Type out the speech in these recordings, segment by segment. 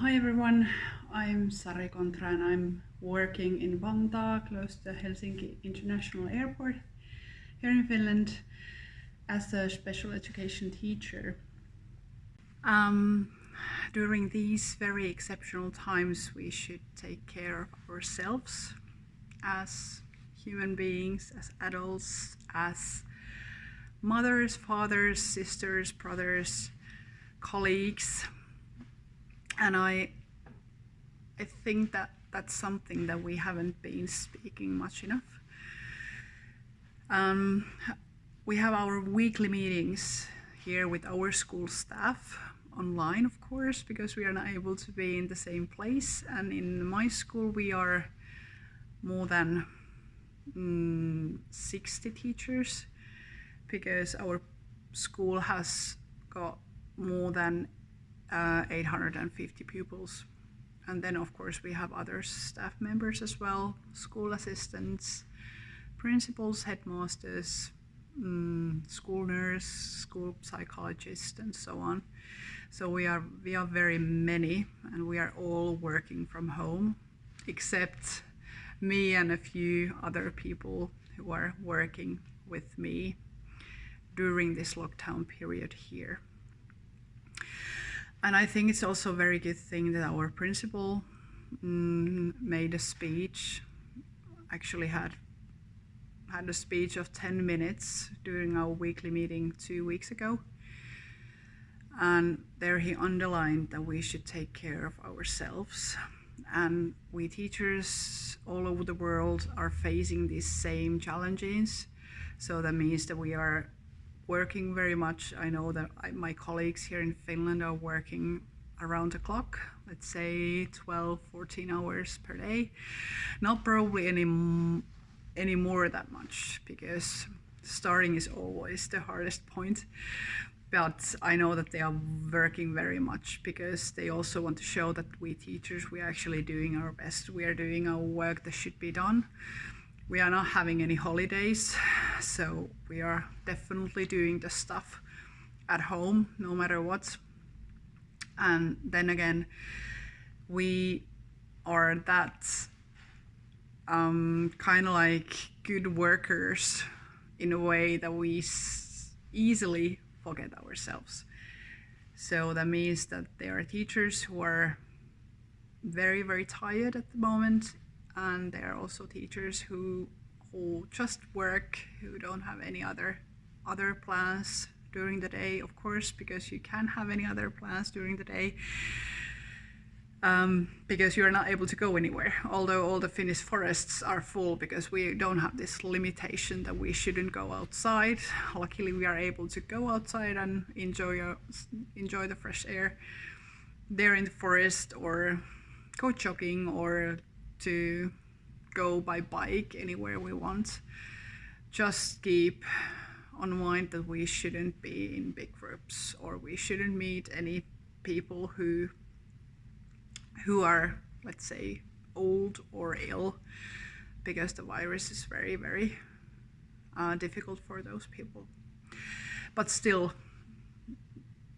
Hi everyone, I'm Sari Kontra and I'm working in Vantaa, close to Helsinki International Airport here in Finland as a special education teacher. During these very exceptional times, we should take care of ourselves as human beings, as adults, as mothers, fathers, sisters, brothers, colleagues. And I think that that's something that we haven't been speaking much enough. We have our weekly meetings here with our school staff online, of course, because we are not able to be in the same place. And in my school, we are more than 60 teachers, because our school has got more than 850 pupils. And then of course we have other staff members as well, school assistants, principals, headmasters, school nurse, school psychologist, and so on. So we are very many, and we are all working from home, except me and a few other people who are working with me during this lockdown period here. And I think it's also a very good thing that our principal made a speech, actually had a speech of 10 minutes during our weekly meeting 2 weeks ago. And there he underlined that we should take care of ourselves. And we teachers all over the world are facing these same challenges. So that means that we are working very much. I know that my colleagues here in Finland are working around the clock, let's say 12, 14 hours per day. Not probably any more that much, because starting is always the hardest point. But I know that they are working very much, because they also want to show that we teachers, we are actually doing our best. We are doing our work that should be done. We are not having any holidays, so we are definitely doing the stuff at home, no matter what. And then again, we are that kind of like good workers in a way that we easily forget ourselves. So that means that there are teachers who are very, very tired at the moment. And there are also teachers who just work, who don't have any other plans during the day, of course, because you can't have any other plans during the day, because you are not able to go anywhere. Although all the Finnish forests are full, because we don't have this limitation that we shouldn't go outside. Luckily, we are able to go outside and enjoy the fresh air there in the forest, or go jogging, or to go by bike anywhere we want. Just keep on mind that we shouldn't be in big groups, or we shouldn't meet any people who are, let's say, old or ill, because the virus is very, very difficult for those people. But still,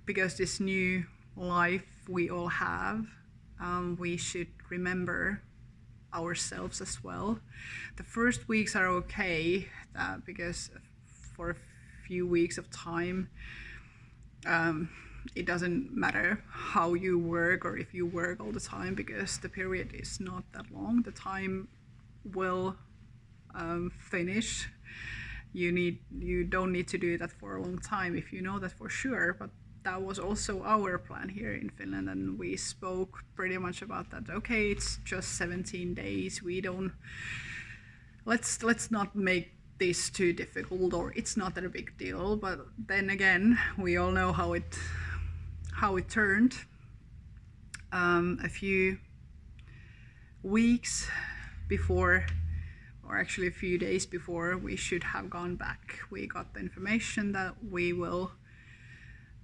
because this new life we all have, we should remember ourselves as well. The first weeks are okay, because for a few weeks of time, it doesn't matter how you work or if you work all the time, because the period is not that long. The time will finish. You don't need to do that for a long time, if you know that for sure. But that was also our plan here in Finland, and we spoke pretty much about that. Okay, it's just 17 days. Let's not make this too difficult, or it's not that a big deal. But then again, we all know how it turned. A few weeks before, or actually a few days before we should have gone back, we got the information that we will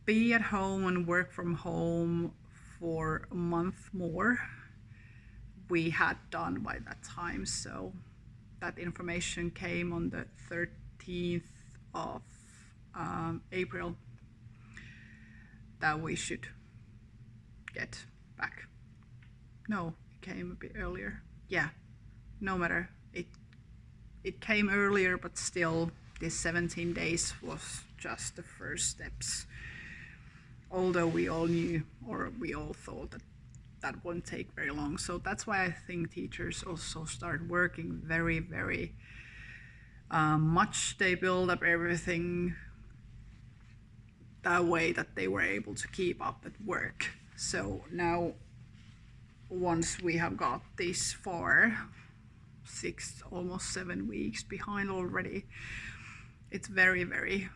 be at home and work from home for a month more. We had done by that time, so that information came on the 13th of April, that we should get back No, it came a bit earlier. Yeah, no matter. It came earlier, but still, this 17 days was just the first steps. Although we all knew, or we all thought that that won't take very long. So that's why I think teachers also start working very, very much. They build up everything that way that they were able to keep up at work. So now, once we have got this far, 6, almost 7 weeks behind already, it's very, very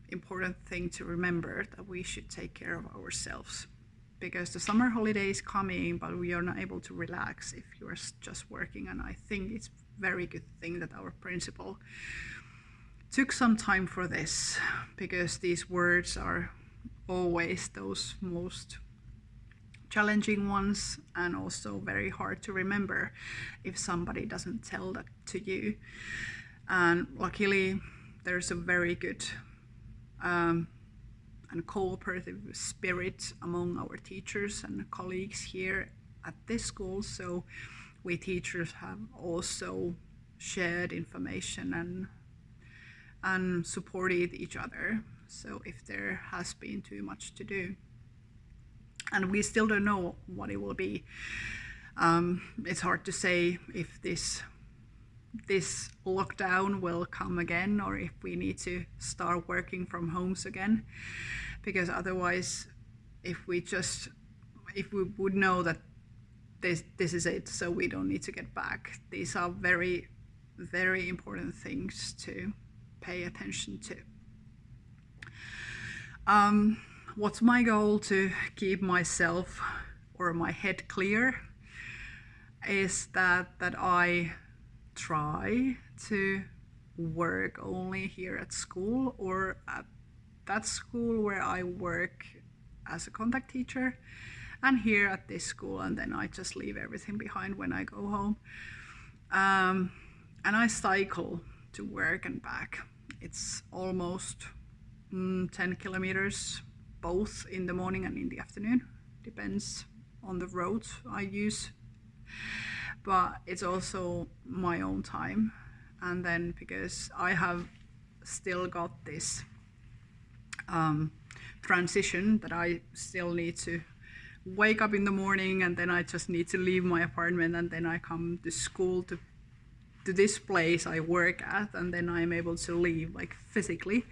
important thing to remember that we should take care of ourselves, because the summer holiday is coming, but we are not able to relax if you are just working. And I think it's very good thing that our principal took some time for this, because these words are always those most challenging ones, and also very hard to remember if somebody doesn't tell that to you. And luckily there's a very good and cooperative spirit among our teachers and colleagues here at this school. So we teachers have also shared information and supported each other. So if there has been too much to do, and we still don't know what it will be. It's hard to say if this lockdown will come again, or if we need to start working from homes again, because otherwise, if we would know that this is it, so we don't need to get back. These are very, very important things to pay attention to. What's my goal to keep myself or my head clear is that I try to work only here at school, or at that school where I work as a contact teacher, and here at this school, and then I just leave everything behind when I go home. And I cycle to work and back. It's almost 10 kilometers, both in the morning and in the afternoon. Depends on the road I use. But it's also my own time. And then because I have still got this transition that I still need to wake up in the morning, and then I just need to leave my apartment, and then I come to school to this place I work at, and then I'm able to leave, like, physically.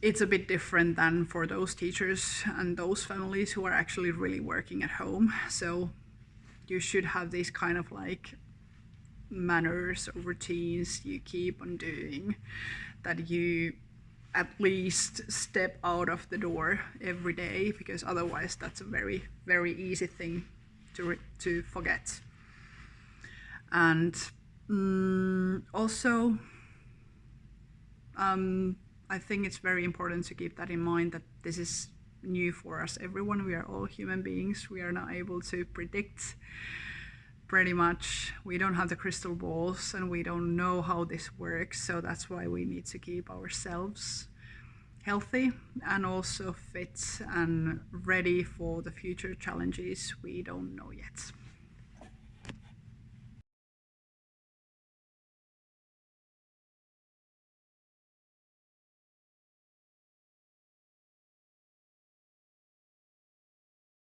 It's a bit different than for those teachers and those families who are actually really working at home. So you should have these kind of like manners or routines you keep on doing, that you at least step out of the door every day, because otherwise that's a very, very easy thing to forget. And also I think it's very important to keep that in mind, that this is new for us, everyone. We are all human beings. We are not able to predict pretty much. We don't have the crystal balls, and we don't know how this works. So that's why we need to keep ourselves healthy and also fit and ready for the future challenges we don't know yet.